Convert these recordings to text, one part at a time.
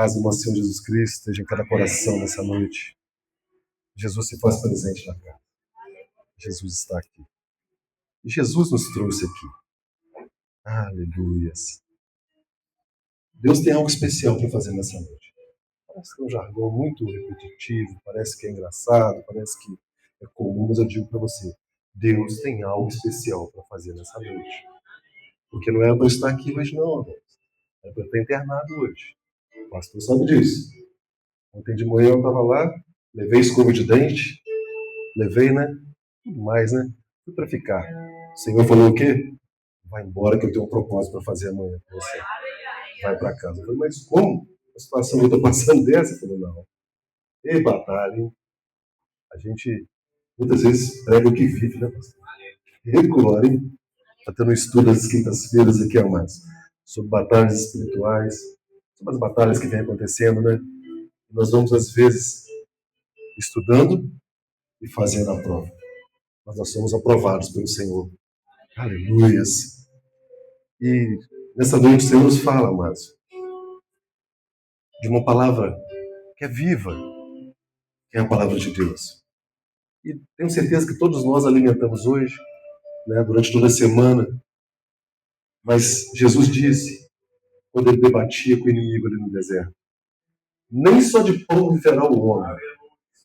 Paz do nosso Senhor Jesus Cristo esteja em cada coração nessa noite. Jesus se faz presente na casa. Jesus está aqui. E Jesus nos trouxe aqui. Aleluias. Deus tem algo especial para fazer nessa noite. Parece que é um jargão muito repetitivo, parece que é engraçado, parece que é comum, mas eu digo para você, Deus tem algo especial para fazer nessa noite. Porque não é para eu estar aqui hoje não, irmãos. É para eu estar internado hoje. O pastor sabe disso. Ontem de manhã eu estava lá, levei escova de dente, levei, né? Tudo mais, né? Tudo para ficar. O Senhor falou o quê? Vai embora que eu tenho um propósito para fazer amanhã com você. Vai para casa. Eu falei, mas como? A situação que eu estou passando dessa? Eu falei, não. Ei, batalha, hein? A gente muitas vezes prega o que vive, né, pastor? Ei, glória, hein? Está tendo um estudo às quintas-feiras aqui, amados, sobre batalhas espirituais, sobre as batalhas que vêm acontecendo, né? Nós vamos, às vezes, estudando e fazendo a prova. Mas nós somos aprovados pelo Senhor. Aleluias. E nessa noite o Senhor nos fala, amados, de uma palavra que é viva, que é a palavra de Deus. E tenho certeza que todos nós alimentamos hoje, né, durante toda a semana. Mas Jesus disse, quando ele debatia com o inimigo ali no deserto, nem só de pão viverá o homem,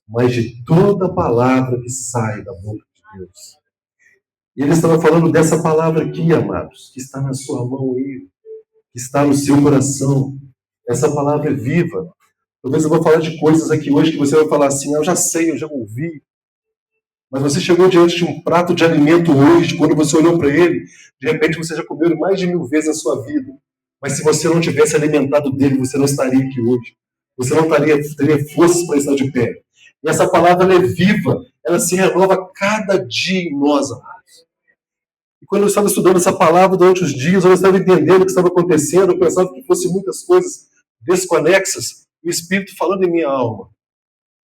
mas de toda palavra que sai da boca de Deus. E ele estava falando dessa palavra aqui, amados, que está na sua mão aí, que está no seu coração. Essa palavra é viva. Talvez eu vou falar de coisas aqui hoje que você vai falar assim, eu já sei, eu já ouvi. Mas você chegou diante de um prato de alimento hoje, quando você olhou para ele, de repente você já comeu mais de 1000 vezes na sua vida. Mas se você não tivesse alimentado dele, você não estaria aqui hoje. Você não teria forças para estar de pé. E essa palavra ela é viva, ela se renova cada dia em nós, amados. E quando eu estava estudando essa palavra durante os dias, eu não estava entendendo o que estava acontecendo, eu pensava que fossem muitas coisas desconexas, e o Espírito falando em minha alma.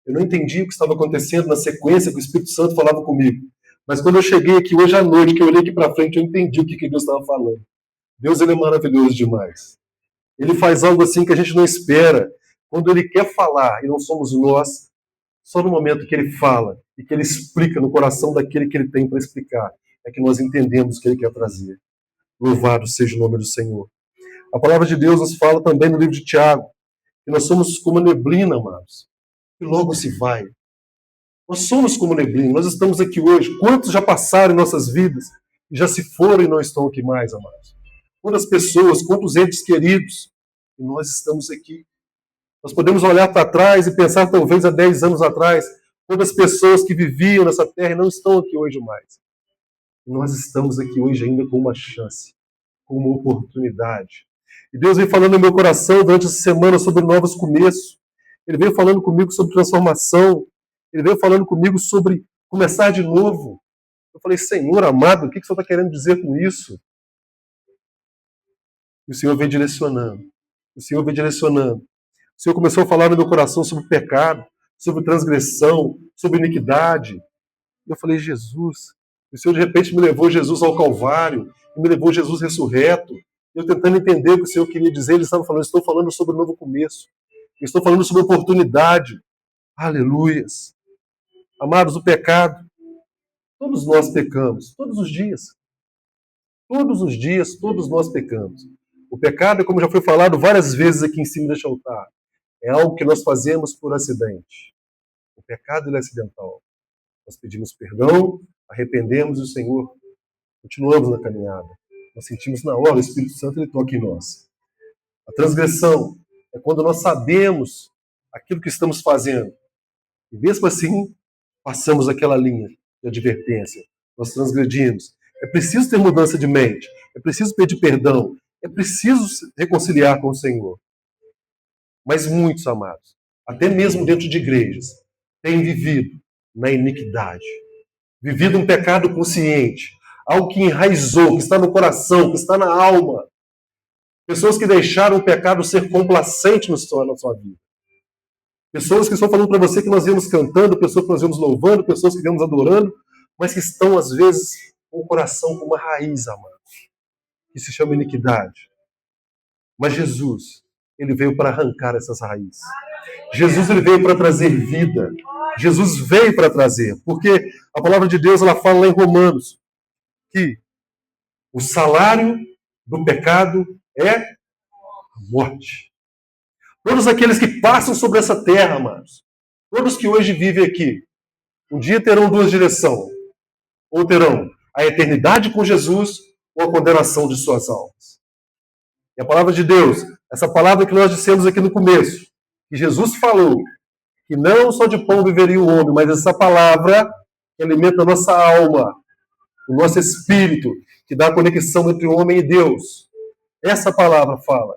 Eu não entendi o que estava acontecendo na sequência que o Espírito Santo falava comigo. Mas quando eu cheguei aqui hoje à noite, que eu olhei aqui para frente, eu entendi o que Deus estava falando. Deus ele é maravilhoso demais. Ele faz algo assim que a gente não espera. Quando ele quer falar, e não somos nós, só no momento que ele fala e que ele explica no coração daquele que ele tem para explicar, é que nós entendemos o que ele quer trazer. Louvado seja o nome do Senhor. A palavra de Deus nos fala também no livro de Tiago, que nós somos como neblina, amados, que logo se vai. Nós somos como neblina, nós estamos aqui hoje. Quantos já passaram em nossas vidas e já se foram e não estão aqui mais, amados? Quantas pessoas, quantos entes queridos, e nós estamos aqui. Nós podemos olhar para trás e pensar, talvez há 10 anos atrás, quantas pessoas que viviam nessa terra e não estão aqui hoje mais. E nós estamos aqui hoje ainda com uma chance, com uma oportunidade. E Deus vem falando no meu coração durante essa semana sobre novos começos. Ele veio falando comigo sobre transformação. Ele veio falando comigo sobre começar de novo. Eu falei, Senhor amado, o que o Senhor está querendo dizer com isso? E o Senhor vem direcionando. O Senhor vem direcionando. O Senhor começou a falar no meu coração sobre pecado, sobre transgressão, sobre iniquidade. E eu falei, Jesus. E o Senhor de repente me levou Jesus ao Calvário, e me levou Jesus ressurreto. Eu tentando entender o que o Senhor queria dizer, ele estava falando, estou falando sobre o novo começo. Eu estou falando sobre oportunidade. Aleluias. Amados, o pecado, todos nós pecamos, todos os dias. Todos os dias, todos nós pecamos. O pecado, como já foi falado várias vezes aqui em cima deste altar, é algo que nós fazemos por acidente. O pecado ele é acidental. Nós pedimos perdão, arrependemos e o Senhor continuamos na caminhada. Nós sentimos na hora, o Espírito Santo ele toca em nós. A transgressão é quando nós sabemos aquilo que estamos fazendo. E mesmo assim, passamos aquela linha de advertência. Nós transgredimos. É preciso ter mudança de mente. É preciso pedir perdão. É preciso se reconciliar com o Senhor. Mas muitos, amados, até mesmo dentro de igrejas, têm vivido na iniquidade. Vivido um pecado consciente. Algo que enraizou, que está no coração, que está na alma. Pessoas que deixaram o pecado ser complacente na sua vida. Pessoas que estão falando para você que nós viemos cantando, pessoas que nós viemos louvando, pessoas que viemos adorando, mas que estão, às vezes, com o coração com uma raiz, amado, que se chama iniquidade. Mas Jesus, ele veio para arrancar essas raízes. Jesus ele veio para trazer vida. Jesus veio para trazer, porque a palavra de Deus ela fala lá em Romanos que o salário do pecado é a morte. Todos aqueles que passam sobre essa terra, amados, todos que hoje vivem aqui, um dia terão duas direções, ou terão a eternidade com Jesus ou a condenação de suas almas. E a palavra de Deus, essa palavra que nós dissemos aqui no começo, que Jesus falou, que não só de pão viveria o homem, mas essa palavra que alimenta a nossa alma, o nosso espírito, que dá a conexão entre o homem e Deus. Essa palavra fala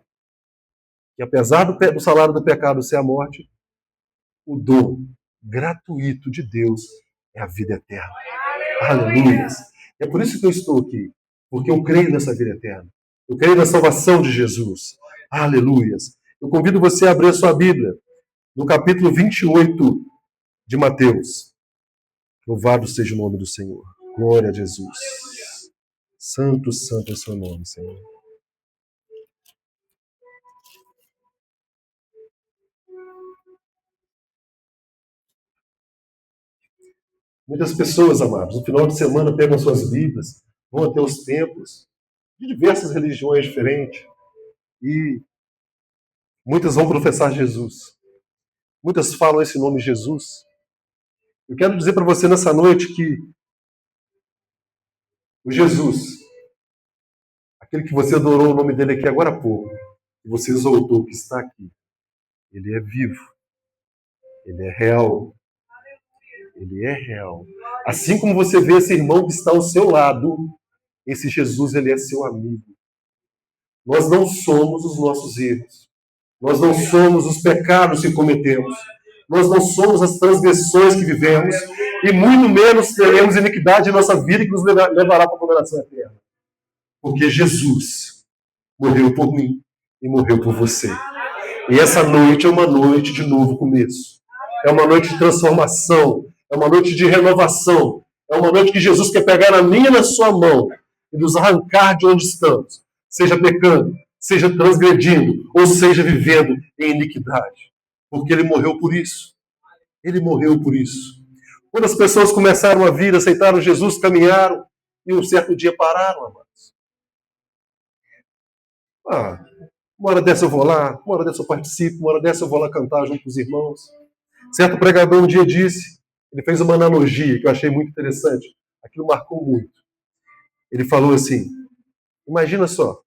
que apesar do salário do pecado ser a morte, o dom gratuito de Deus é a vida eterna. Aleluia! É por isso que eu estou aqui, porque eu creio nessa vida eterna. Eu creio na salvação de Jesus. Aleluia! Eu convido você a abrir a sua Bíblia no capítulo 28 de Mateus. Louvado seja o nome do Senhor. Glória a Jesus. Santo, santo é o seu nome, Senhor. Muitas pessoas, amados, no final de semana pegam suas Bíblias, vão até os templos de diversas religiões diferentes e muitas vão professar Jesus. Muitas falam esse nome Jesus. Eu quero dizer para você nessa noite que o Jesus, aquele que você adorou o nome dele aqui agora há pouco, e você exaltou que está aqui, ele é vivo, ele é real. Ele é real. Assim como você vê esse irmão que está ao seu lado, esse Jesus, ele é seu amigo. Nós não somos os nossos erros. Nós não somos os pecados que cometemos. Nós não somos as transgressões que vivemos. E muito menos teremos iniquidade em nossa vida que nos levará para a condenação eterna. Porque Jesus morreu por mim e morreu por você. E essa noite é uma noite de novo começo. É uma noite de transformação. É uma noite de renovação. É uma noite que Jesus quer pegar a minha e na sua mão e nos arrancar de onde estamos. Seja pecando, seja transgredindo, ou seja vivendo em iniquidade. Porque ele morreu por isso. Ele morreu por isso. Quando as pessoas começaram a vir, aceitaram Jesus, caminharam, e um certo dia pararam, amados. Uma hora dessa eu vou lá, uma hora dessa eu participo, uma hora dessa eu vou lá cantar junto com os irmãos. Certo pregador um dia disse, ele fez uma analogia que eu achei muito interessante. Aquilo marcou muito. Ele falou assim, imagina só,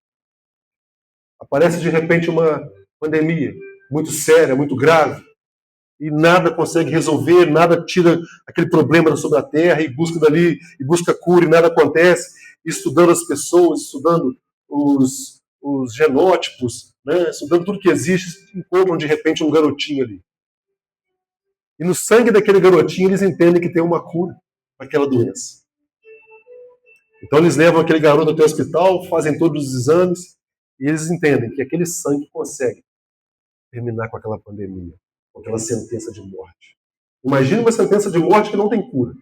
aparece de repente uma pandemia muito séria, muito grave, e nada consegue resolver, nada tira aquele problema sobre a terra, e busca dali, e busca cura, e nada acontece, estudando as pessoas, estudando os genótipos, né, estudando tudo que existe, encontram de repente um garotinho ali. E no sangue daquele garotinho eles entendem que tem uma cura para aquela doença. Então eles levam aquele garoto até o hospital, fazem todos os exames, e eles entendem que aquele sangue consegue terminar com aquela pandemia, com aquela sentença de morte. Imagina uma sentença de morte que não tem cura.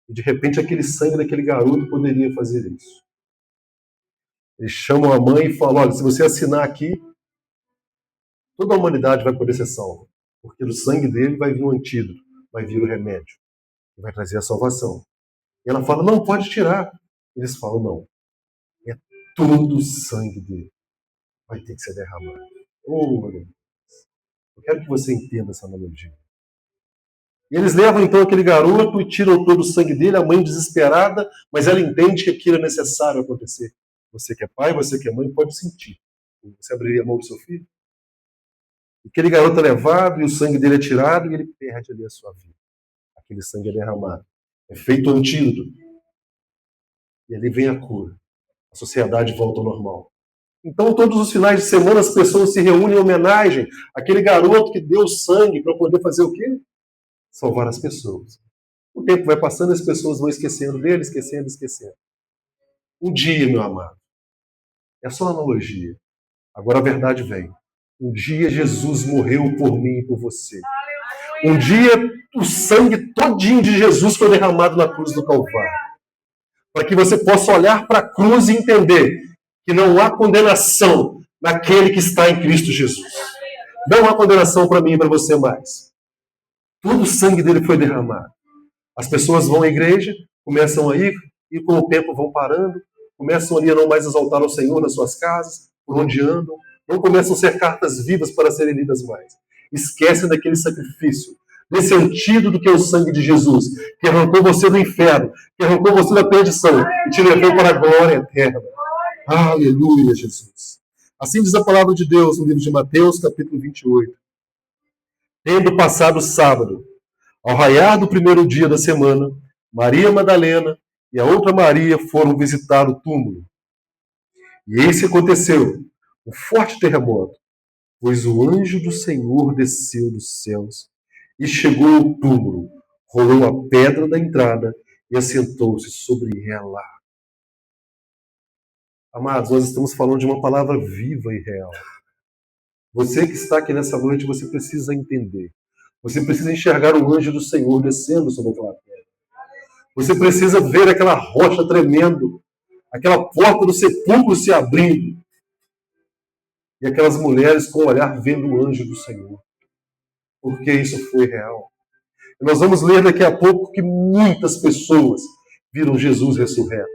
E de repente aquele sangue daquele garoto poderia fazer isso. Eles chamam a mãe e falam, olha, se você assinar aqui, toda a humanidade vai poder ser salva. Porque do sangue dele vai vir o antídoto, vai vir o remédio, vai trazer a salvação. E ela fala, não, pode tirar. Eles falam, não, é todo o sangue dele vai ter que ser derramado. Oh, meu Deus. Eu quero que você entenda essa analogia. E eles levam então aquele garoto e tiram todo o sangue dele, a mãe desesperada, mas ela entende que aquilo é necessário acontecer. Você que é pai, você que é mãe, pode sentir. Você abriria a mão do seu filho? Aquele garoto é levado e o sangue dele é tirado e ele perde ali a sua vida. Aquele sangue é derramado. É feito o antídoto. E ali vem a cura. A sociedade volta ao normal. Então, todos os finais de semana, as pessoas se reúnem em homenagem àquele garoto que deu sangue para poder fazer o quê? Salvar as pessoas. O tempo vai passando e as pessoas vão esquecendo dele, esquecendo. Um dia, meu amado, é só uma analogia. Agora a verdade vem. Um dia Jesus morreu por mim e por você. Um dia o sangue todinho de Jesus foi derramado na cruz do Calvário. Para que você possa olhar para a cruz e entender que não há condenação naquele que está em Cristo Jesus. Não há condenação para mim e para você mais. Todo o sangue dele foi derramado. As pessoas vão à igreja, começam a ir, e com o tempo vão parando, começam ali a não mais exaltar o Senhor nas suas casas, por onde andam, não começam a ser cartas vivas para serem lidas mais. Esquecem daquele sacrifício, desse antídoto que é o sangue de Jesus, que arrancou você do inferno, que arrancou você da perdição e te levou para a glória eterna. Aleluia, Jesus. Assim diz a palavra de Deus no livro de Mateus, capítulo 28. Tendo passado o sábado, ao raiar do primeiro dia da semana, Maria Madalena e a outra Maria foram visitar o túmulo. E eis que aconteceu um forte terremoto, pois o anjo do Senhor desceu dos céus e chegou ao túmulo, rolou a pedra da entrada e assentou-se sobre ela. Amados, nós estamos falando de uma palavra viva e real. Você que está aqui nessa noite, você precisa entender. Você precisa enxergar o anjo do Senhor descendo sobre aquela pedra. Você precisa ver aquela rocha tremendo, aquela porta do sepulcro se abrindo. E aquelas mulheres com o olhar vendo o anjo do Senhor. Porque isso foi real. E nós vamos ler daqui a pouco que muitas pessoas viram Jesus ressurreto.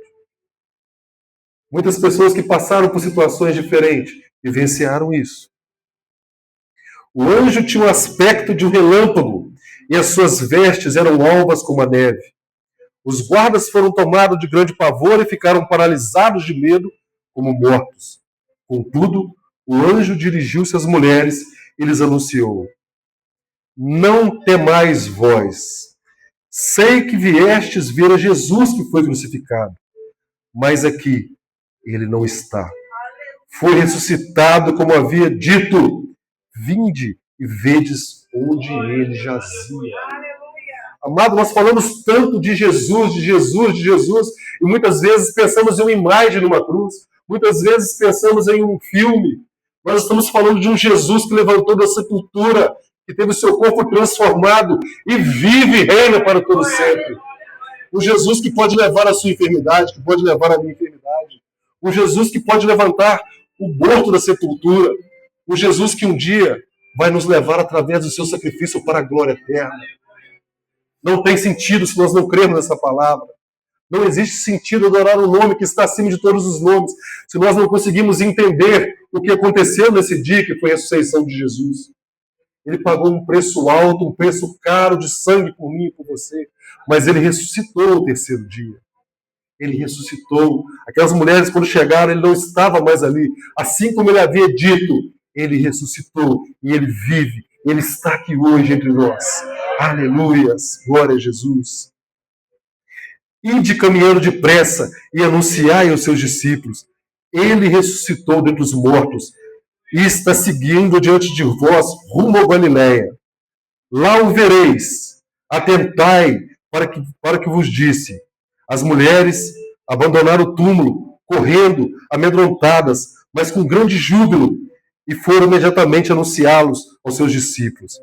Muitas pessoas que passaram por situações diferentes vivenciaram isso. O anjo tinha o aspecto de um relâmpago e as suas vestes eram alvas como a neve. Os guardas foram tomados de grande pavor e ficaram paralisados de medo como mortos. Contudo, o anjo dirigiu-se às mulheres e lhes anunciou: não temais vós. Sei que viestes ver a Jesus que foi crucificado, mas aqui ele não está. Foi ressuscitado como havia dito. Vinde e vedes onde ele jazia. Amado, nós falamos tanto de Jesus, de Jesus, de Jesus, e muitas vezes pensamos em uma imagem numa cruz, muitas vezes pensamos em um filme. Nós estamos falando de um Jesus que levantou da sepultura, que teve o seu corpo transformado e vive e reina para todo sempre. Um Jesus que pode levar a sua enfermidade, que pode levar a minha enfermidade. Um Jesus que pode levantar o morto da sepultura. Um Jesus que um dia vai nos levar através do seu sacrifício para a glória eterna. Não tem sentido se nós não crermos nessa palavra. Não existe sentido adorar o nome que está acima de todos os nomes, se nós não conseguimos entender o que aconteceu nesse dia, que foi a ressurreição de Jesus. Ele pagou um preço alto, um preço caro de sangue por mim e por você, mas ele ressuscitou no terceiro dia. Ele ressuscitou. Aquelas mulheres, quando chegaram, ele não estava mais ali. Assim como ele havia dito, ele ressuscitou e ele vive. Ele está aqui hoje entre nós. Aleluias. Glória a Jesus. Ide caminhando depressa e anunciai aos seus discípulos: ele ressuscitou dentre os mortos e está seguindo diante de vós rumo a Galiléia. Lá o vereis. Atentai para que vos disse. As mulheres abandonaram o túmulo, correndo, amedrontadas, mas com grande júbilo, e foram imediatamente anunciá-los aos seus discípulos.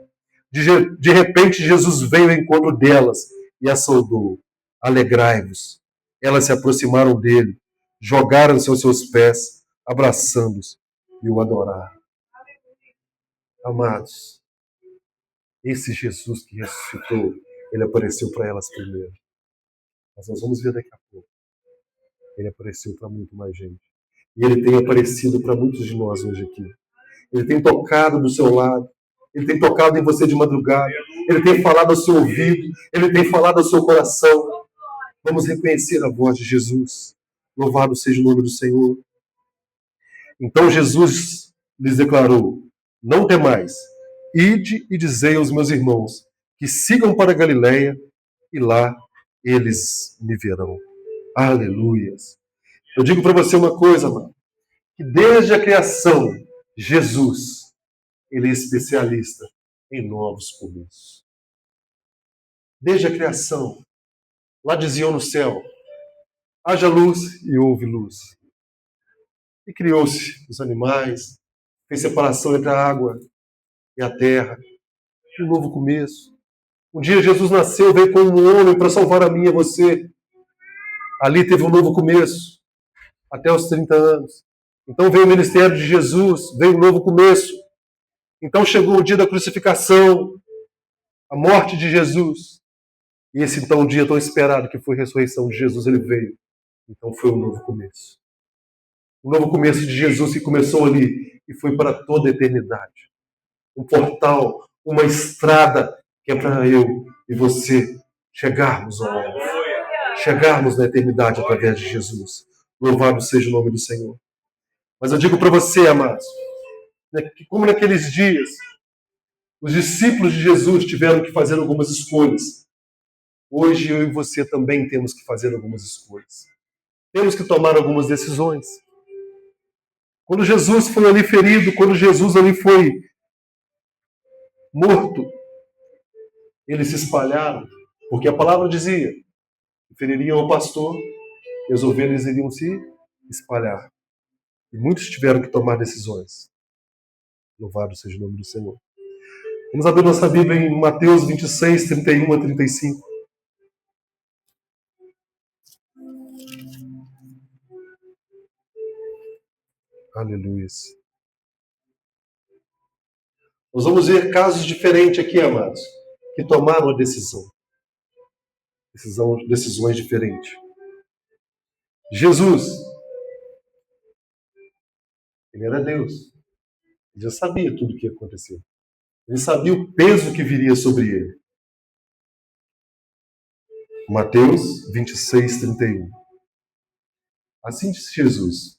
De repente, Jesus veio ao encontro delas e as saudou. Alegrai-vos. Elas se aproximaram dele, jogaram-se aos seus pés, abraçando-os e o adoraram. Amados, esse Jesus que ressuscitou, ele apareceu para elas primeiro. Mas nós vamos ver daqui a pouco. Ele apareceu para muito mais gente. E ele tem aparecido para muitos de nós hoje aqui. Ele tem tocado do seu lado. Ele tem tocado em você de madrugada. Ele tem falado ao seu ouvido. Ele tem falado ao seu coração. Vamos reconhecer a voz de Jesus. Louvado seja o nome do Senhor. Então Jesus lhes declarou: não temais. Ide e dizei aos meus irmãos que sigam para Galiléia e lá eles me verão. Aleluias. Eu digo para você uma coisa, mano, que desde a criação, Jesus, ele é especialista em novos começos. Desde a criação, lá diziam no céu: haja luz e houve luz. E criou-se os animais, fez separação entre a água e a terra. Um novo começo. Um dia Jesus nasceu, veio como um homem para salvar a mim e a você. Ali teve um novo começo, até os 30 anos. Então veio o ministério de Jesus, veio um novo começo. Então chegou o dia da crucificação, a morte de Jesus. E esse então o dia tão esperado que foi a ressurreição de Jesus, ele veio. Então foi um novo começo. Um novo começo de Jesus que começou ali e foi para toda a eternidade. Um portal, uma estrada que é para eu e você chegarmos ao alvo. Chegarmos na eternidade através de Jesus. Louvado seja o nome do Senhor. Mas eu digo para você, amados, que como naqueles dias, os discípulos de Jesus tiveram que fazer algumas escolhas. Hoje eu e você também temos que fazer algumas escolhas. Temos que tomar algumas decisões. Quando Jesus foi ali ferido, quando Jesus ali foi morto, eles se espalharam, porque a palavra dizia que feririam o pastor e as ovelhas iriam se espalhar. E muitos tiveram que tomar decisões. Louvado seja o nome do Senhor. Vamos abrir nossa Bíblia em Mateus 26, 31 a 35. Aleluia. Nós vamos ver casos diferentes aqui, amados, que tomaram a decisões diferentes. Jesus, ele era Deus. Ele já sabia tudo o que ia acontecer. Ele sabia o peso que viria sobre ele. Mateus 26, 31. Assim disse Jesus.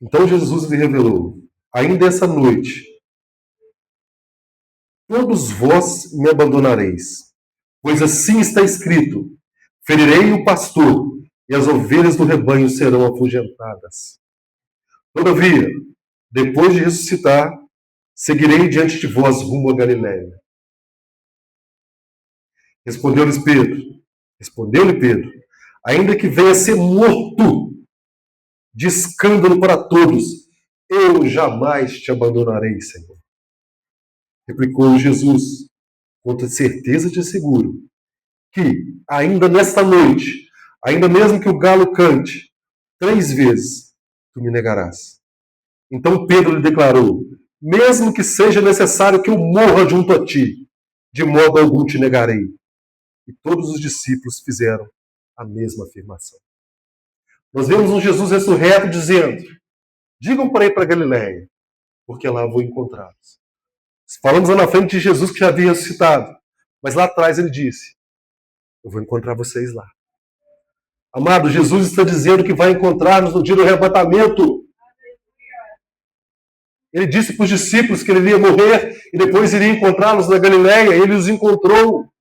Então Jesus lhe revelou: ainda essa noite, todos vós me abandonareis, pois assim está escrito: ferirei o pastor, e as ovelhas do rebanho serão afugentadas. Todavia, depois de ressuscitar, seguirei diante de vós rumo a Galiléia. Respondeu-lhe Pedro, ainda que venha a ser morto de escândalo para todos, eu jamais te abandonarei, Senhor. Replicou Jesus, com certeza te asseguro, que ainda nesta noite, ainda mesmo que o galo cante 3 vezes, tu me negarás. Então Pedro lhe declarou, mesmo que seja necessário que eu morra junto a ti, de modo algum te negarei. E todos os discípulos fizeram a mesma afirmação. Nós vemos um Jesus ressurreto dizendo, digam para ir para Galiléia, porque lá vou encontrá-los. Falamos lá na frente de Jesus que já havia ressuscitado, mas lá atrás ele disse, eu vou encontrar vocês lá. Amado, Jesus está dizendo que vai encontrar-nos no dia do arrebatamento. Ele disse para os discípulos que ele iria morrer e depois iria encontrá-los na Galiléia. Ele os encontrou.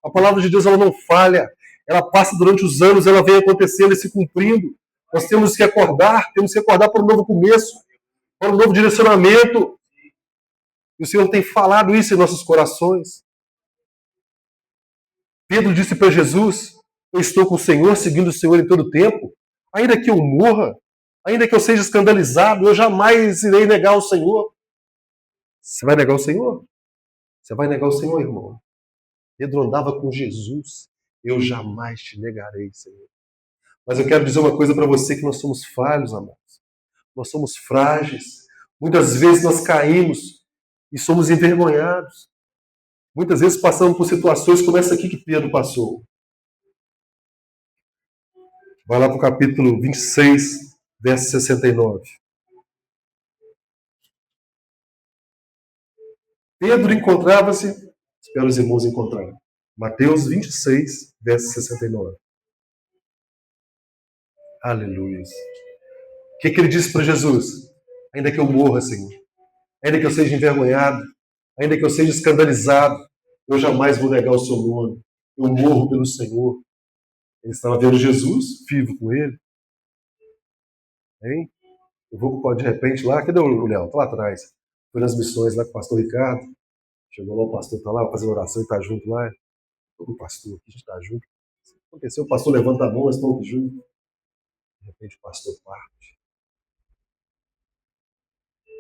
A palavra de Deus ela não falha. Ela passa durante os anos, ela vem acontecendo e se cumprindo. Nós temos que acordar para um novo começo, para um novo direcionamento. E o Senhor tem falado isso em nossos corações. Pedro disse para Jesus, eu estou com o Senhor, seguindo o Senhor em todo o tempo. Ainda que eu morra, ainda que eu seja escandalizado, eu jamais irei negar o Senhor. Você vai negar o Senhor? Você vai negar o Senhor, irmão? Pedro andava com Jesus. Eu jamais te negarei, Senhor. Mas eu quero dizer uma coisa para você, que nós somos falhos, amados. Nós somos frágeis. Muitas vezes nós caímos e somos envergonhados. Muitas vezes passamos por situações como essa aqui que Pedro passou. Vai lá para o capítulo 26, verso 69. Pedro encontrava-se, espero os irmãos encontrarem, Mateus 26, verso 69. Aleluia. O que ele disse para Jesus? Ainda que eu morra, Senhor, ainda que eu seja envergonhado, ainda que eu seja escandalizado, eu jamais vou negar o seu nome. Eu morro pelo Senhor. Ele estava vendo Jesus, vivo com ele. Hein? Eu vou de repente lá, cadê o Léo? Está lá atrás. Foi nas missões lá com o pastor Ricardo. Chegou lá, o pastor está lá, fazendo oração e está junto lá. O pastor aqui, a gente está junto. Aconteceu, o pastor levanta a mão, nós estamos aqui juntos. De repente o pastor parte.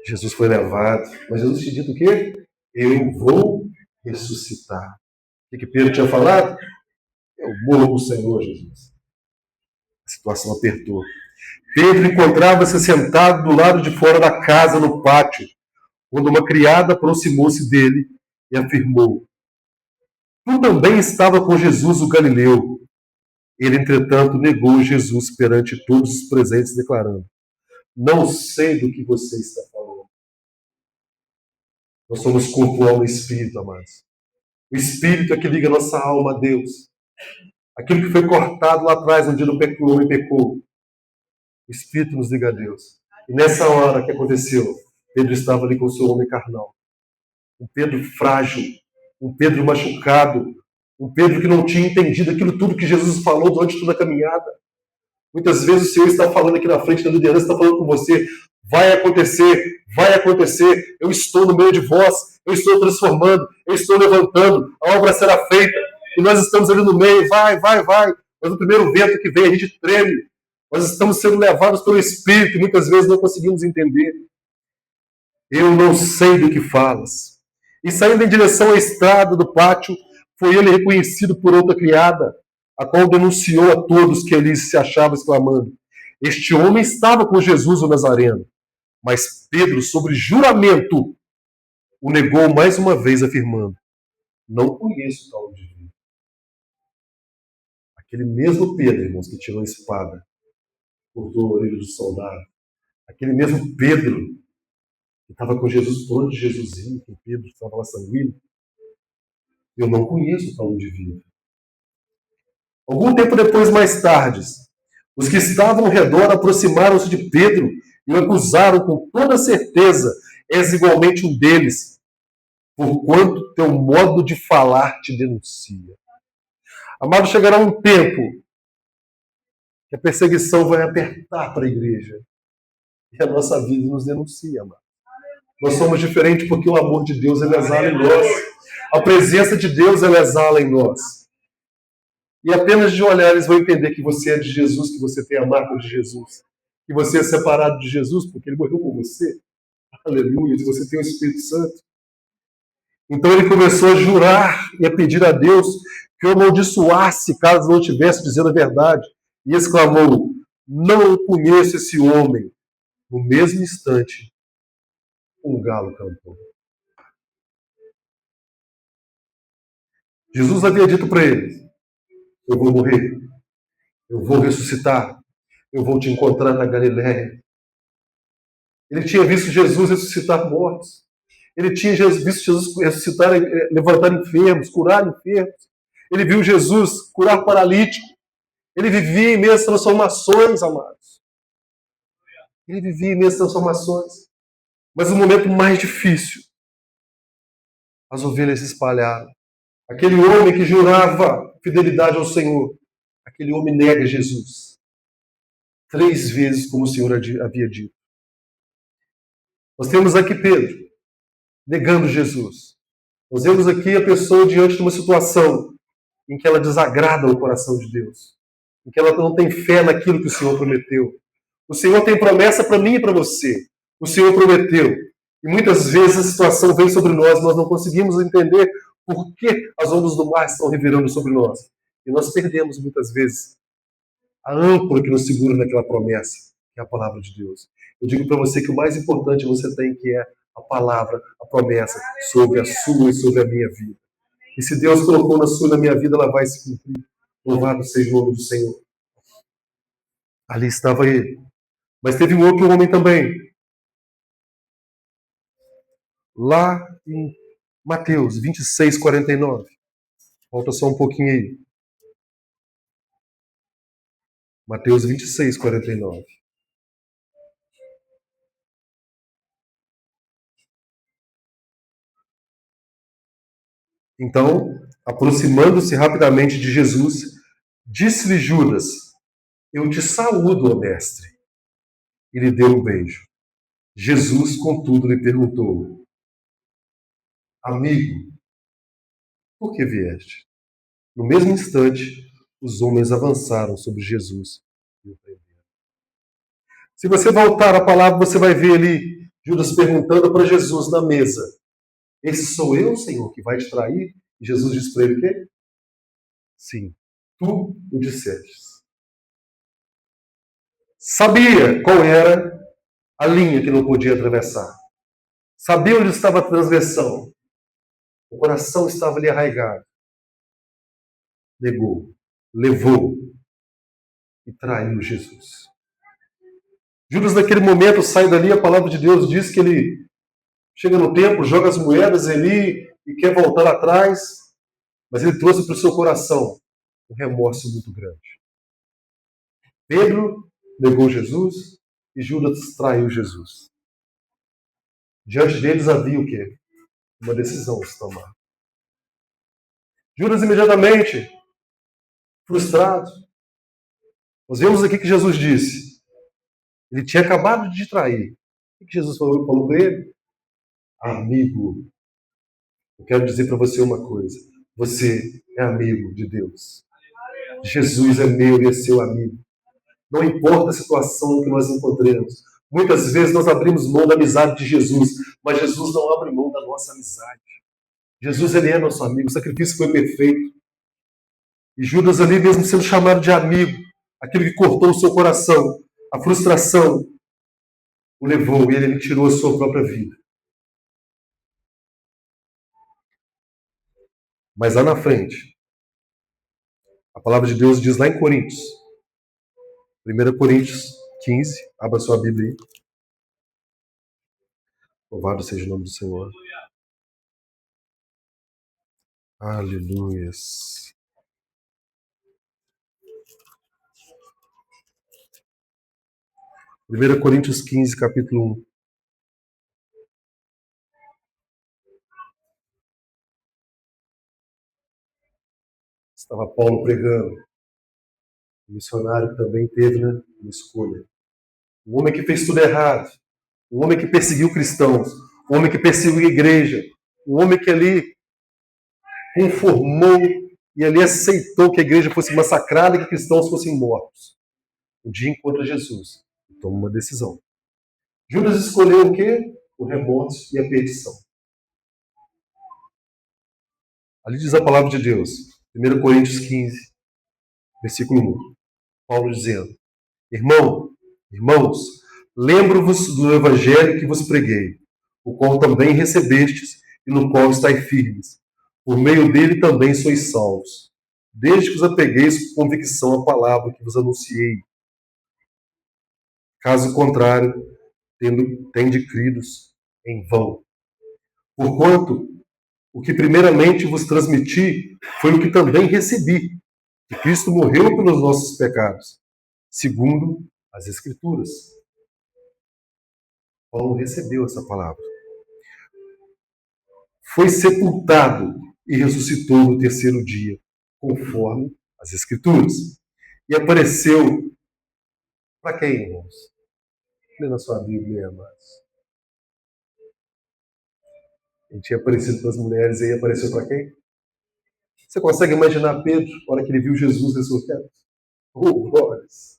Jesus foi levado. Mas Jesus tinha dito o quê? Eu vou ressuscitar. O que Pedro tinha falado? Eu morro com o Senhor, Jesus. situação apertou. Pedro encontrava-se sentado do lado de fora da casa, no pátio, quando uma criada aproximou-se dele e afirmou: Tu também estava com Jesus o Galileu. Ele, entretanto, negou Jesus perante todos os presentes, declarando: Não sei do que você está falando. Nós somos corpo, alma e espírito, amados. O espírito é que liga nossa alma a Deus. Aquilo que foi cortado lá atrás, no dia do que o homem pecou. O espírito nos liga a Deus. E nessa hora que aconteceu, Pedro estava ali com o seu homem carnal. Um Pedro frágil, um Pedro machucado, um Pedro que não tinha entendido aquilo tudo que Jesus falou durante toda a caminhada. Muitas vezes o Senhor está falando aqui na frente da liderança, está falando com você: vai acontecer, eu estou no meio de vós, eu estou transformando, eu estou levantando, a obra será feita, e nós estamos ali no meio, vai. Mas no primeiro vento que vem, a gente treme, nós estamos sendo levados pelo Espírito, e muitas vezes não conseguimos entender. Eu não sei do que falas. E saindo em direção à estrada do pátio, foi ele reconhecido por outra criada, a qual denunciou a todos que ali se achavam, exclamando: Este homem estava com Jesus o Nazareno. Mas Pedro, sobre juramento, o negou mais uma vez, afirmando: Não conheço tal indivíduo. Aquele mesmo Pedro, irmãos, que tirou a espada, cortou a orelha do soldado, aquele mesmo Pedro que estava com Jesus por onde Jesus ia, que Pedro estava lá sanguíneo, eu não conheço tal indivíduo. Algum tempo depois, mais tarde, os que estavam ao redor aproximaram-se de Pedro e o acusaram com toda certeza: És igualmente um deles, porquanto teu modo de falar te denuncia. Amado, chegará um tempo que a perseguição vai apertar para a igreja e a nossa vida nos denuncia, amado. Nós somos diferentes porque o amor de Deus ele exala em nós. A presença de Deus ela exala em nós. E apenas de olhar eles vão entender que você é de Jesus, que você tem a marca de Jesus, que você é separado de Jesus porque ele morreu por você. Aleluia, que você tem o Espírito Santo. Então ele começou a jurar e a pedir a Deus que o amaldiçoasse caso não estivesse dizendo a verdade. E exclamou: Não conheço esse homem. No mesmo instante, um galo cantou. Jesus havia dito para eles: Eu vou morrer, eu vou ressuscitar, eu vou te encontrar na Galiléia. Ele tinha visto Jesus ressuscitar mortos. Ele tinha visto Jesus ressuscitar, levantar enfermos, curar enfermos. Ele viu Jesus curar paralítico. Ele vivia em meias transformações, amados. Ele vivia em meias transformações. Mas no momento mais difícil, as ovelhas se espalharam. Aquele homem que jurava fidelidade ao Senhor, aquele homem nega Jesus. 3 vezes, como o Senhor havia dito. Nós temos aqui Pedro, negando Jesus. Nós vemos aqui a pessoa diante de uma situação em que ela desagrada o coração de Deus, em que ela não tem fé naquilo que o Senhor prometeu. O Senhor tem promessa para mim e para você. O Senhor prometeu. E muitas vezes a situação vem sobre nós não conseguimos entender por que as ondas do mar estão revirando sobre nós. E nós perdemos muitas vezes a âncora que nos segura naquela promessa, que é a palavra de Deus. Eu digo para você que o mais importante você tem, que é a palavra, a promessa sobre a sua e sobre a minha vida. E se Deus colocou na sua e na minha vida, ela vai se cumprir. Louvado seja o nome do Senhor. Ali estava ele. Mas teve um outro homem também. Lá em Mateus 26, 49. Volta só um pouquinho aí. Mateus 26, 49. Então, aproximando-se rapidamente de Jesus, disse-lhe Judas: Eu te saúdo, ó mestre. E lhe deu um beijo. Jesus, contudo, lhe perguntou: Amigo, por que vieste? No mesmo instante, os homens avançaram sobre Jesus e o prenderam. Se você voltar à palavra, você vai ver ali Judas perguntando para Jesus na mesa: Esse sou eu, Senhor, que vai te trair? E Jesus disse para ele o quê? Sim, tu o disseste. Sabia qual era a linha que não podia atravessar. Sabia onde estava a transgressão. O coração estava ali arraigado. Negou, levou e traiu Jesus. Judas, naquele momento, sai dali, a palavra de Deus diz que ele chega no templo, joga as moedas ali e quer voltar atrás, mas ele trouxe para o seu coração um remorso muito grande. Pedro negou Jesus e Judas traiu Jesus. Diante deles havia o quê? Uma decisão a se tomar. Judas imediatamente, frustrado. Nós vemos aqui que Jesus disse. Ele tinha acabado de trair. O que Jesus falou para ele? Amigo, eu quero dizer para você uma coisa. Você é amigo de Deus. Jesus é meu e é seu amigo. Não importa a situação que nós encontremos. Muitas vezes nós abrimos mão da amizade de Jesus, mas Jesus não abre mão da nossa amizade. Jesus, ele é nosso amigo. O sacrifício foi perfeito. E Judas ali, mesmo sendo chamado de amigo, aquilo que cortou o seu coração, a frustração, o levou e ele tirou a sua própria vida. Mas lá na frente, a palavra de Deus diz lá em Coríntios, 1 Coríntios 15, abra sua Bíblia aí. Louvado seja o nome do Senhor. Aleluias. Primeira Coríntios 15, capítulo 1. Estava Paulo pregando. Um missionário que também teve, né, uma escolha. Um homem que fez tudo errado. Um homem que perseguiu cristãos. Um homem que perseguiu a igreja. Um homem que ali conformou e ali aceitou que a igreja fosse massacrada e que cristãos fossem mortos. Um dia encontra Jesus e toma uma decisão. Judas escolheu o quê? O remorso e a perdição. Ali diz a palavra de Deus, 1 Coríntios 15, versículo 1. Paulo dizendo: Irmãos, lembro-vos do evangelho que vos preguei, o qual também recebestes e no qual estáis firmes. Por meio dele também sois salvos, desde que vos apegueis com convicção à palavra que vos anunciei. Caso contrário, tende cridos em vão. Porquanto, o que primeiramente vos transmiti foi o que também recebi, que Cristo morreu pelos nossos pecados, segundo as Escrituras. Paulo recebeu essa palavra. Foi sepultado e ressuscitou no terceiro dia, conforme as Escrituras. E apareceu para quem, irmãos? Lê na sua Bíblia, amados. Ele tinha aparecido para as mulheres e aí apareceu para quem? Você consegue imaginar Pedro, na hora que ele viu Jesus ressuscitado? Oh, glórias!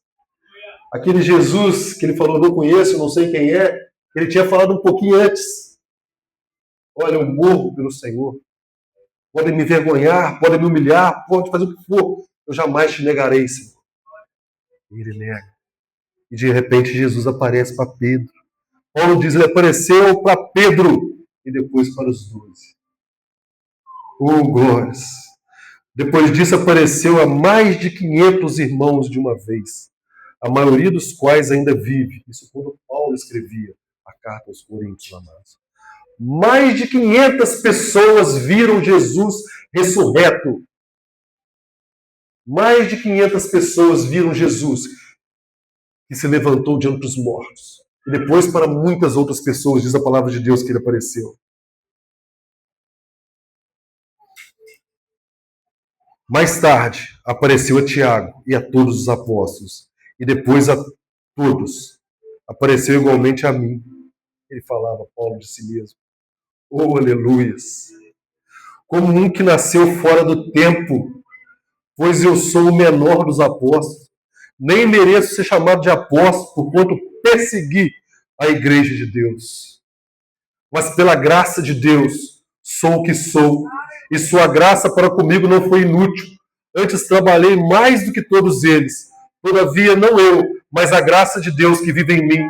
Aquele Jesus que ele falou, não conheço, não sei quem é, ele tinha falado um pouquinho antes. Olha, eu morro pelo Senhor. Podem me envergonhar, podem me humilhar, podem fazer o que for. Eu jamais te negarei, Senhor. E ele nega. E de repente Jesus aparece para Pedro. Paulo diz, ele apareceu para Pedro e depois para os 12. Oh, glórias! Depois disso apareceu a mais de 500 irmãos de uma vez, a maioria dos quais ainda vive. Isso quando Paulo escrevia a carta aos Coríntios, amados. Mais de 500 pessoas viram Jesus ressurreto. Mais de 500 pessoas viram Jesus que se levantou diante dos mortos. E depois para muitas outras pessoas, diz a palavra de Deus, que ele apareceu. Mais tarde, apareceu a Tiago e a todos os apóstolos. E depois a todos. Apareceu igualmente a mim. Ele falava, Paulo, de si mesmo. Oh, aleluias! Como um que nasceu fora do tempo, pois eu sou o menor dos apóstolos. Nem mereço ser chamado de apóstolo, porquanto persegui a igreja de Deus. Mas pela graça de Deus, sou o que sou. E sua graça para comigo não foi inútil. Antes trabalhei mais do que todos eles. Todavia, não eu, mas a graça de Deus que vive em mim.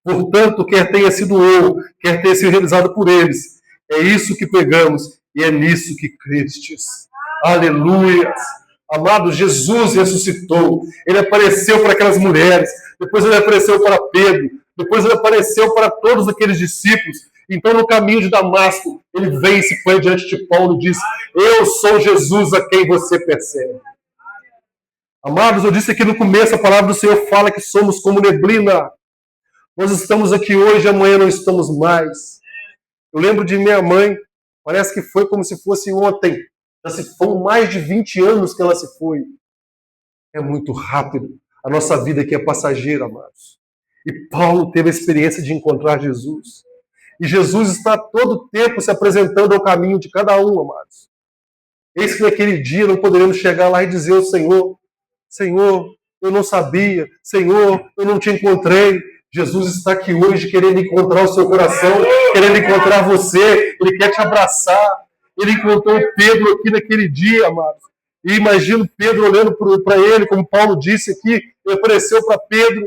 Portanto, quer tenha sido eu, quer tenha sido realizado por eles, é isso que pregamos e é nisso que crestes. Aleluia! Amado, Jesus ressuscitou. Ele apareceu para aquelas mulheres, depois ele apareceu para Pedro, depois ele apareceu para todos aqueles discípulos. Então, no caminho de Damasco, ele vem e se põe diante de Paulo e diz: eu sou Jesus a quem você persegue. Amados, eu disse aqui no começo, a palavra do Senhor fala que somos como neblina. Nós estamos aqui hoje, amanhã não estamos mais. Eu lembro de minha mãe, parece que foi como se fosse ontem. Já se foram mais de 20 anos que ela se foi. É muito rápido. A nossa vida aqui é passageira, amados. E Paulo teve a experiência de encontrar Jesus. E Jesus está todo o tempo se apresentando ao caminho de cada um, amados. Eis que naquele dia não poderemos chegar lá e dizer ao Senhor: Senhor, eu não sabia. Senhor, eu não te encontrei. Jesus está aqui hoje querendo encontrar o seu coração, querendo encontrar você. Ele quer te abraçar. Ele encontrou Pedro aqui naquele dia, amados. E imagino Pedro olhando para ele, como Paulo disse aqui, ele apareceu para Pedro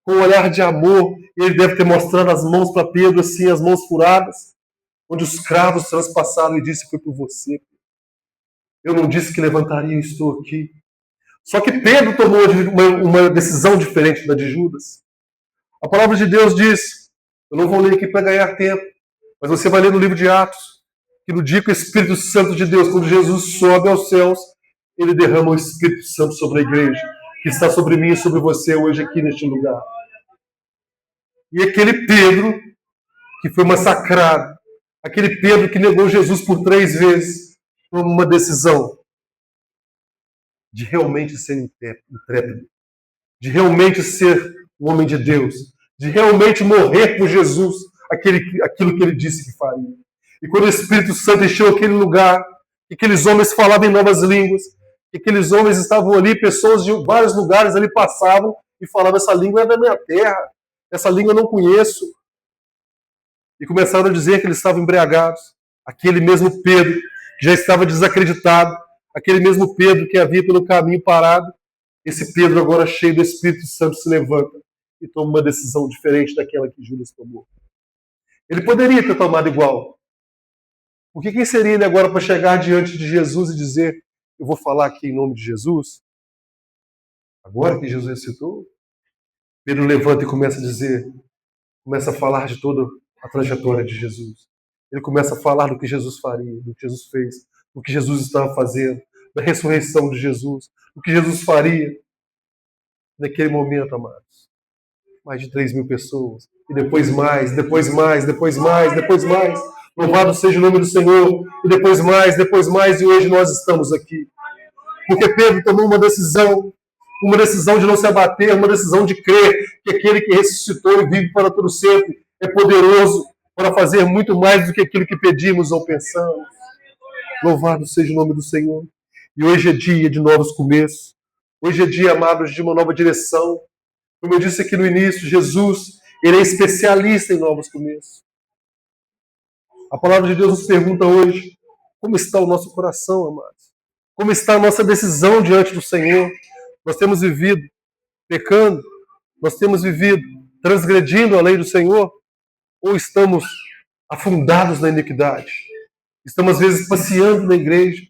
com um olhar de amor. Ele deve ter mostrado as mãos para Pedro, assim, as mãos furadas, onde os cravos transpassaram, e disse: foi por você. Eu não disse que levantaria e estou aqui. Só que Pedro tomou uma decisão diferente da de Judas. A palavra de Deus diz, eu não vou ler aqui para ganhar tempo, mas você vai ler no livro de Atos, que no dia que o Espírito Santo de Deus, quando Jesus sobe aos céus, ele derrama o Espírito Santo sobre a igreja, que está sobre mim e sobre você hoje aqui neste lugar. E aquele Pedro que foi massacrado, aquele Pedro que negou Jesus por 3 vezes, tomou uma decisão de realmente ser intrépido, de realmente ser um homem de Deus, de realmente morrer por Jesus, aquilo que ele disse que faria. E quando o Espírito Santo encheu aquele lugar, que aqueles homens falavam em novas línguas, que aqueles homens estavam ali, pessoas de vários lugares ali passavam e falavam: essa língua é da minha terra, essa língua eu não conheço. E começaram a dizer que eles estavam embriagados. Aquele mesmo Pedro, que já estava desacreditado, aquele mesmo Pedro que havia pelo caminho parado, esse Pedro agora cheio do Espírito Santo se levanta e toma uma decisão diferente daquela que Judas tomou. Ele poderia ter tomado igual. Porque quem seria ele agora para chegar diante de Jesus e dizer: eu vou falar aqui em nome de Jesus? Agora que Jesus ressuscitou, Pedro levanta e começa a dizer, começa a falar de toda a trajetória de Jesus. Ele começa a falar do que Jesus faria, do que Jesus fez, do que Jesus estava fazendo, da ressurreição de Jesus, do que Jesus faria. Naquele momento, amados, mais de 3.000 pessoas, e depois mais, depois mais, depois mais, depois mais. Louvado seja o nome do Senhor, e depois mais, e hoje nós estamos aqui. Porque Pedro tomou uma decisão de não se abater, uma decisão de crer que aquele que ressuscitou e vive para todo sempre é poderoso para fazer muito mais do que aquilo que pedimos ou pensamos. Louvado seja o nome do Senhor. E hoje é dia de novos começos. Hoje é dia, amados, de uma nova direção. Como eu disse aqui no início, Jesus, ele é especialista em novos começos. A palavra de Deus nos pergunta hoje, como está o nosso coração, amados? Como está a nossa decisão diante do Senhor? Nós temos vivido pecando? Nós temos vivido transgredindo a lei do Senhor? Ou estamos afundados na iniquidade? Estamos, às vezes, passeando na igreja.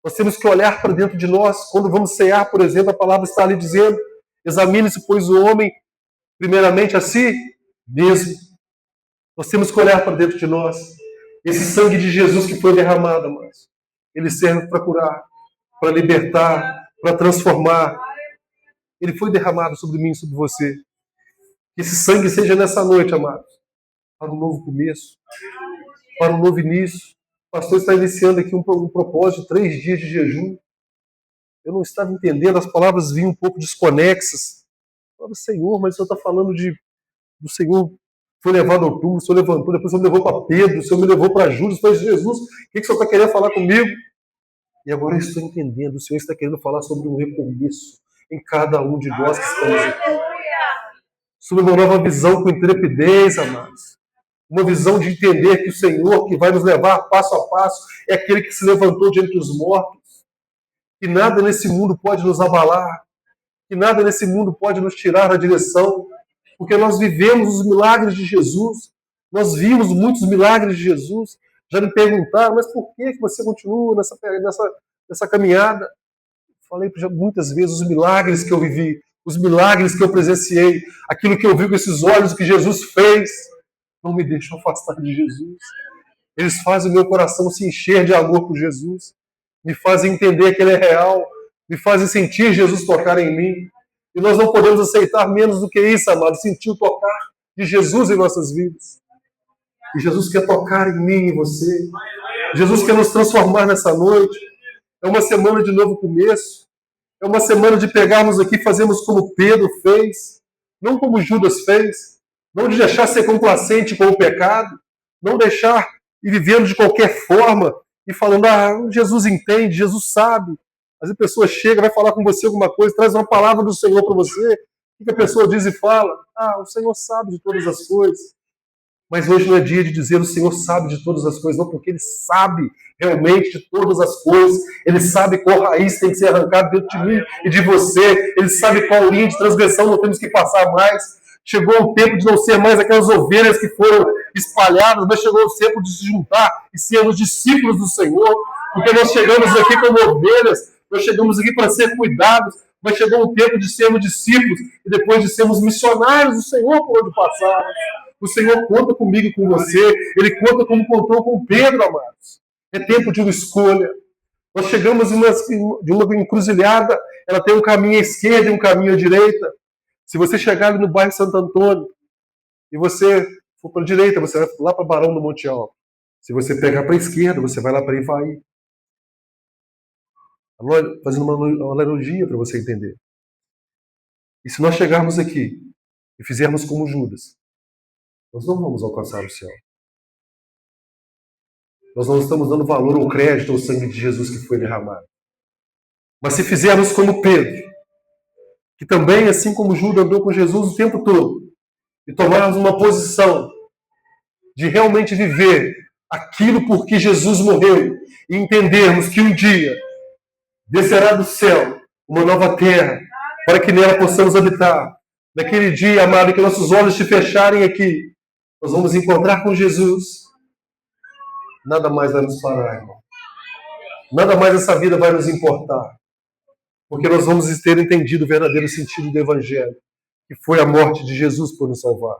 Nós temos que olhar para dentro de nós. Quando vamos cear, por exemplo, a palavra está ali dizendo: examine-se, pois, o homem, primeiramente, a si mesmo. Nós temos que olhar para dentro de nós. Esse sangue de Jesus que foi derramado, amados, ele serve para curar, para libertar, para transformar. Ele foi derramado sobre mim e sobre você. Que esse sangue seja nessa noite, amados, para um novo começo, para um novo início. O pastor está iniciando aqui um propósito de 3 dias de jejum. Eu não estava entendendo, as palavras vinham um pouco desconexas. Eu falava: Senhor, mas o Senhor está falando do Senhor foi levado ao túmulo, o Senhor levantou, depois o Senhor me levou para Pedro, o Senhor me levou para Judas. Eu falei: Jesus, o que o Senhor está querendo falar comigo? E agora eu estou entendendo, o Senhor está querendo falar sobre um recomeço em cada um de nós que estamos aqui. Sobre uma nova visão com intrepidez, amados. Uma visão de entender que o Senhor que vai nos levar passo a passo é aquele que se levantou de entre os mortos. Que nada nesse mundo pode nos abalar. que nada nesse mundo pode nos tirar da direção, porque nós vivemos os milagres de Jesus, nós vimos muitos milagres de Jesus. Já me perguntaram, mas por que você continua nessa caminhada? Falei muitas vezes os milagres que eu vivi, os milagres que eu presenciei, aquilo que eu vi com esses olhos que Jesus fez, não me deixam afastar de Jesus. Eles fazem o meu coração se encher de amor por Jesus, me fazem entender que Ele é real, me fazem sentir Jesus tocar em mim. E nós não podemos aceitar menos do que isso, amado, sentir o tocar de Jesus em nossas vidas. E Jesus quer tocar em mim e em você. Jesus quer nos transformar nessa noite. É uma semana de novo começo. É uma semana de pegarmos aqui e fazermos como Pedro fez, não como Judas fez, não de deixar ser complacente com o pecado, não deixar ir vivendo de qualquer forma e falando, Jesus entende, Jesus sabe. Às vezes a pessoa chega, vai falar com você alguma coisa, traz uma palavra do Senhor para você, o que a pessoa diz e fala? O Senhor sabe de todas as coisas. Mas hoje não é dia de dizer o Senhor sabe de todas as coisas, não, porque Ele sabe realmente de todas as coisas. Ele sabe qual raiz tem que ser arrancada dentro de mim e de você. Ele sabe qual linha de transgressão nós temos que passar mais. Chegou o tempo de não ser mais aquelas ovelhas que foram espalhadas, mas chegou o tempo de se juntar e sermos discípulos do Senhor, porque nós chegamos aqui como ovelhas, nós chegamos aqui para ser cuidados, mas chegou o tempo de sermos discípulos e depois de sermos missionários do Senhor por onde passarmos. O Senhor conta comigo e com você. Ele conta como contou com Pedro, amados. É tempo de uma escolha. Nós chegamos de uma encruzilhada. Ela tem um caminho à esquerda e um caminho à direita. Se você chegar ali no bairro Santo Antônio e você for para a direita, você vai lá para Barão do Monte Alto. Se você pegar para a esquerda, você vai lá para Ivaí. Fazendo uma analogia para você entender. E se nós chegarmos aqui e fizermos como Judas, nós não vamos alcançar o céu. Nós não estamos dando valor ou crédito ao sangue de Jesus que foi derramado. Mas se fizermos como Pedro, que também, assim como Judas, andou com Jesus o tempo todo, e tomarmos uma posição de realmente viver aquilo por que Jesus morreu, e entendermos que um dia descerá do céu uma nova terra, para que nela possamos habitar. Naquele dia, amado, que nossos olhos se fecharem aqui, nós vamos encontrar com Jesus. Nada mais vai nos parar, irmão. Nada mais essa vida vai nos importar. Porque nós vamos ter entendido o verdadeiro sentido do Evangelho, que foi a morte de Jesus por nos salvar.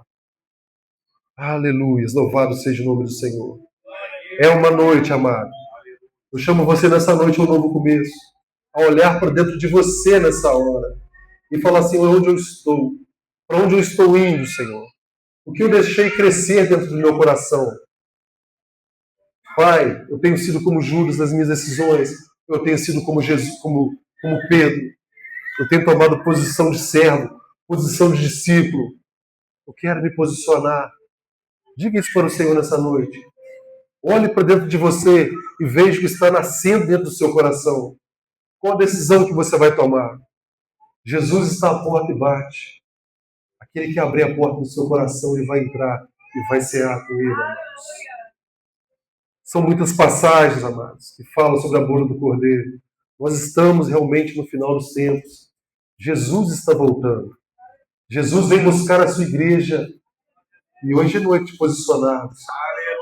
Aleluia, louvado seja o nome do Senhor. É uma noite, amado. Eu chamo você nessa noite a um novo começo, a olhar para dentro de você nessa hora e falar assim, onde eu estou? Para onde eu estou indo, Senhor? O que eu deixei crescer dentro do meu coração? Pai, eu tenho sido como Judas nas minhas decisões, eu tenho sido como Jesus, como Pedro. Eu tenho tomado posição de servo, posição de discípulo. Eu quero me posicionar. Diga isso para o Senhor nessa noite. Olhe para dentro de você e veja o que está nascendo dentro do seu coração. Qual a decisão que você vai tomar? Jesus está à porta e bate. Aquele que abrir a porta do seu coração, ele vai entrar e vai cear com ele, amados. São muitas passagens, amados, que falam sobre a boda do Cordeiro. Nós estamos realmente no final dos tempos. Jesus está voltando. Jesus vem buscar a sua igreja. E hoje é noite de posicionarmos.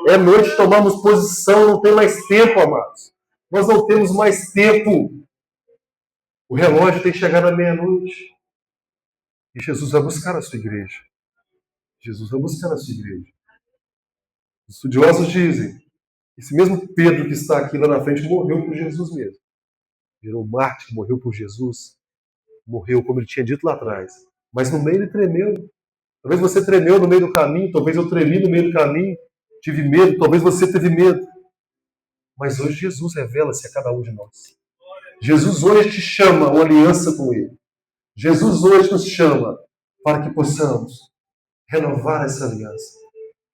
É noite de tomarmos posição. Não tem mais tempo, amados. Nós não temos mais tempo. O relógio tem que chegar na meia-noite. E Jesus vai buscar a sua igreja. Jesus vai buscar a sua igreja. Os estudiosos dizem que esse mesmo Pedro que está aqui lá na frente morreu por Jesus mesmo. Virou mártir, morreu por Jesus. Morreu, como ele tinha dito lá atrás. Mas no meio ele tremeu. Talvez você tremeu no meio do caminho, talvez eu tremi no meio do caminho. Tive medo, talvez você teve medo. Mas hoje Jesus revela-se a cada um de nós. Jesus hoje te chama a uma aliança com Ele. Jesus hoje nos chama para que possamos renovar essa aliança.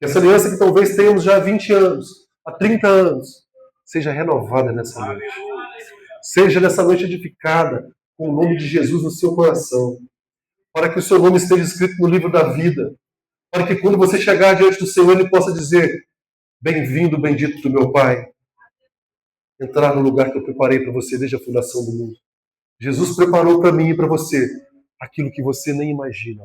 Essa aliança que talvez tenhamos já há 20 anos, há 30 anos, seja renovada nessa noite. Seja nessa noite edificada com o nome de Jesus no seu coração. Para que o seu nome esteja escrito no livro da vida. Para que quando você chegar diante do Senhor, Ele possa dizer: bem-vindo, bendito do meu Pai. Entrar no lugar que eu preparei para você desde a fundação do mundo. Jesus preparou para mim e para você aquilo que você nem imagina.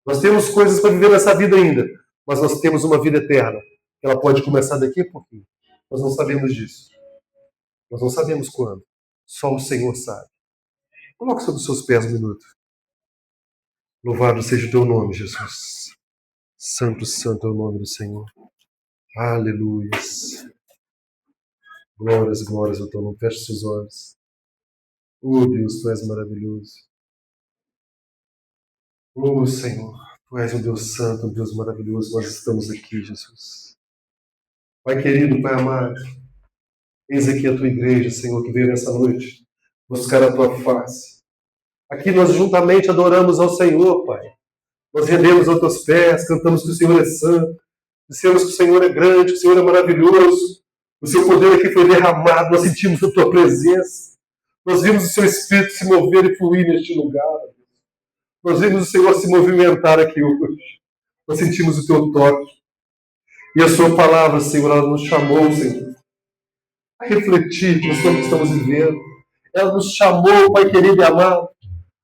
Nós temos coisas para viver nessa vida ainda, mas nós temos uma vida eterna. Ela pode começar daqui a pouquinho. Nós não sabemos disso. Nós não sabemos quando. Só o Senhor sabe. Coloque sobre os seus pés um minuto. Louvado seja o teu nome, Jesus. Santo, santo é o nome do Senhor. Aleluia. Glórias, glórias ao teu nome. Feche seus olhos. Oh Deus, tu és maravilhoso. Oh Senhor, tu és um Deus santo, um Deus maravilhoso. Nós estamos aqui, Jesus. Pai querido, Pai amado, eis aqui a tua igreja, Senhor, que veio nessa noite buscar a tua face. Aqui nós juntamente adoramos ao Senhor, Pai. Nós rendemos aos teus pés, cantamos que o Senhor é santo, dissemos que o Senhor é grande, que o Senhor é maravilhoso. O seu poder aqui foi derramado, nós sentimos a tua presença. Nós vimos o seu Espírito se mover e fluir neste lugar. Nós vimos o Senhor se movimentar aqui hoje. Nós sentimos o teu toque. E a sua palavra, Senhor, ela nos chamou, Senhor, a refletir sobre o que estamos vivendo. Ela nos chamou, Pai querido e amado,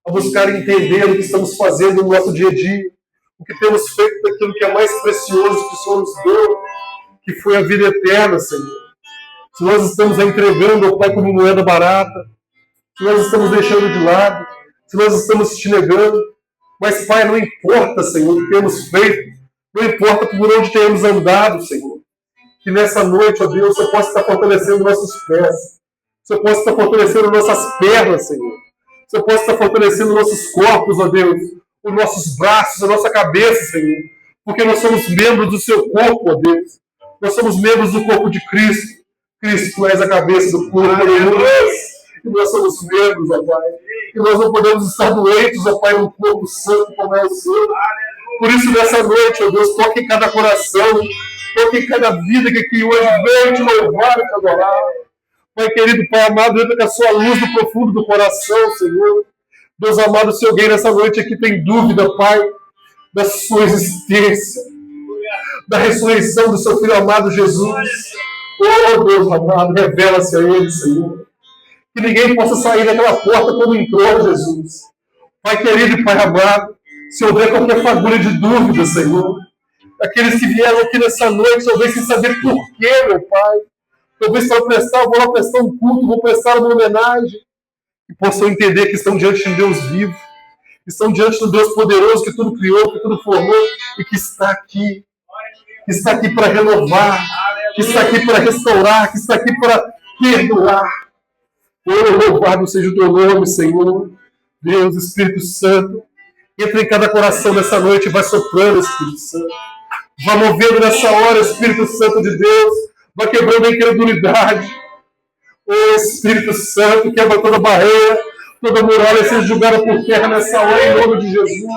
a buscar entender o que estamos fazendo no nosso dia a dia, o que temos feito daquilo que é mais precioso que o Senhor nos deu, que foi a vida eterna, Senhor. Se nós estamos a entregando ao Pai como moeda barata, se nós estamos deixando de lado, se nós estamos te negando, mas Pai, não importa, Senhor, o que temos feito, não importa por onde temos andado, Senhor, que nessa noite, ó Deus, você possa estar fortalecendo nossos pés, você possa estar fortalecendo nossas pernas, Senhor, você possa estar fortalecendo nossos corpos, ó Deus, os nossos braços, a nossa cabeça, Senhor, porque nós somos membros do seu corpo, ó Deus, nós somos membros do corpo de Cristo. Cristo, tu és a cabeça do corpo, e nós somos membros, ó Pai, e nós não podemos estar doentes, ó Pai, no corpo santo como é o seu. Por isso, nessa noite, ó Deus, toque em cada coração, toque em cada vida que aqui hoje veio te louvar e te adorar. Pai querido, Pai amado, entra com a sua luz no profundo do coração, Senhor. Deus amado, se alguém nessa noite aqui tem dúvida, Pai, da sua existência, da ressurreição do seu Filho amado Jesus, oh Deus amado, revela-se a ele, Senhor. Que ninguém possa sair daquela porta como entrou, Jesus. Pai querido e Pai amado, se houver qualquer fagulha de dúvida, Senhor, aqueles que vieram aqui nessa noite, talvez sem saber porquê, meu Pai, talvez vou lá prestar um culto, vou prestar uma homenagem, e possam entender que estão diante de um Deus vivo, que estão diante de um Deus poderoso, que tudo criou, que tudo formou, e que está aqui para renovar, que está aqui para restaurar, que está aqui para perdoar. Oh, louvado seja o teu nome, Senhor. Deus, Espírito Santo, entra em cada coração nessa noite e vai soprando, Espírito Santo. Vai movendo nessa hora, Espírito Santo de Deus. Vai quebrando a incredulidade. Oh, Espírito Santo, quebra toda barreira, toda muralha seja jogada por terra nessa hora, em nome de Jesus.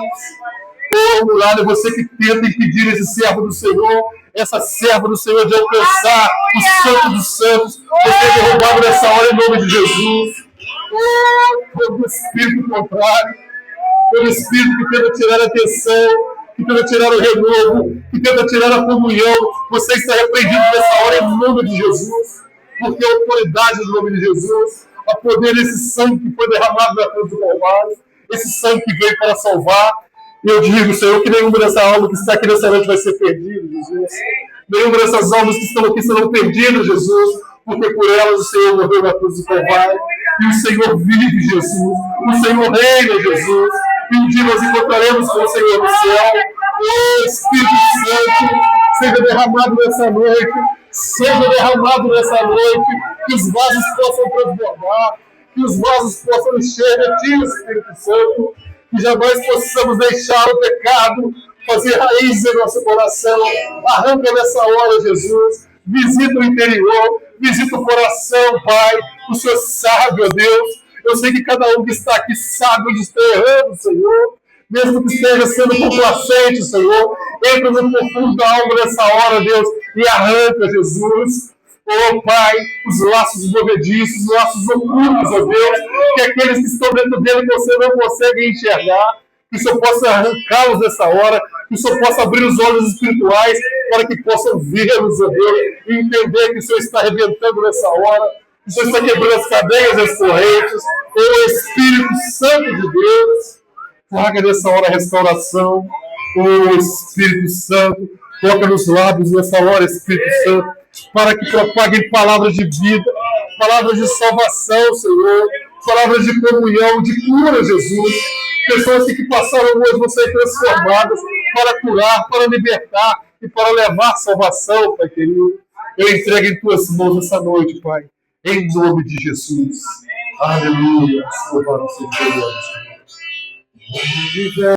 Oh, muralha, você que tenta impedir esse servo do Senhor, essa serva do Senhor de alcançar o Santo dos Santos, você é derrubado nessa hora em nome de Jesus. Oh, todo espírito contrário, todo espírito que tenta tirar a atenção, que tenta tirar o renovo, que tenta tirar a comunhão, você está repreendido nessa hora em nome de Jesus, porque a autoridade do nome de Jesus, a poder desse sangue que foi derramado na cruz do Calvário, esse sangue que veio para salvar. E eu digo, Senhor, que nenhuma dessa alma que está aqui nessa noite vai ser perdida, Jesus. Nenhuma dessas almas que estão aqui serão perdidas, Jesus, porque por elas o Senhor morreu na cruz do Calvário. E o Senhor vive, Jesus. O Senhor reina, Jesus. E um dia nós encontraremos com o Senhor no céu. Oh, Espírito Santo, seja derramado nessa noite. Seja derramado nessa noite. Que os vasos possam transbordar. Que os vasos possam encher de ti, Espírito Santo. Que jamais possamos deixar o pecado fazer raiz em nosso coração. Arranca nessa hora, Jesus. Visita o interior, visita o coração, Pai. O Senhor sabe, ó Deus. Eu sei que cada um que está aqui sabe onde está errando, Senhor. Mesmo que esteja sendo complacente, Senhor. Entra no profundo da alma nessa hora, Deus, e arranca, Jesus. Oh, Pai, os laços movediços, os laços ocultos, ó Deus, que aqueles que estão dentro dele você não consegue enxergar, que o Senhor possa arrancá-los nessa hora, que o Senhor possa abrir os olhos espirituais para que possam vê-los, ó Deus, e entender que o Senhor está arrebentando nessa hora, que o Senhor está quebrando as cadeias e as correntes. Oh, Espírito Santo de Deus, Traga nessa hora a restauração. O Espírito Santo, toca nos lábios nessa hora, Espírito Santo, para que propaguem palavras de vida, palavras de salvação, Senhor, palavras de comunhão, de cura, Jesus. Pessoas que passaram hoje vão ser transformadas para curar, para libertar e para levar salvação, Pai querido. Eu entrego em tuas mãos essa noite, Pai, em nome de Jesus. Aleluia. Louvado seja Deus.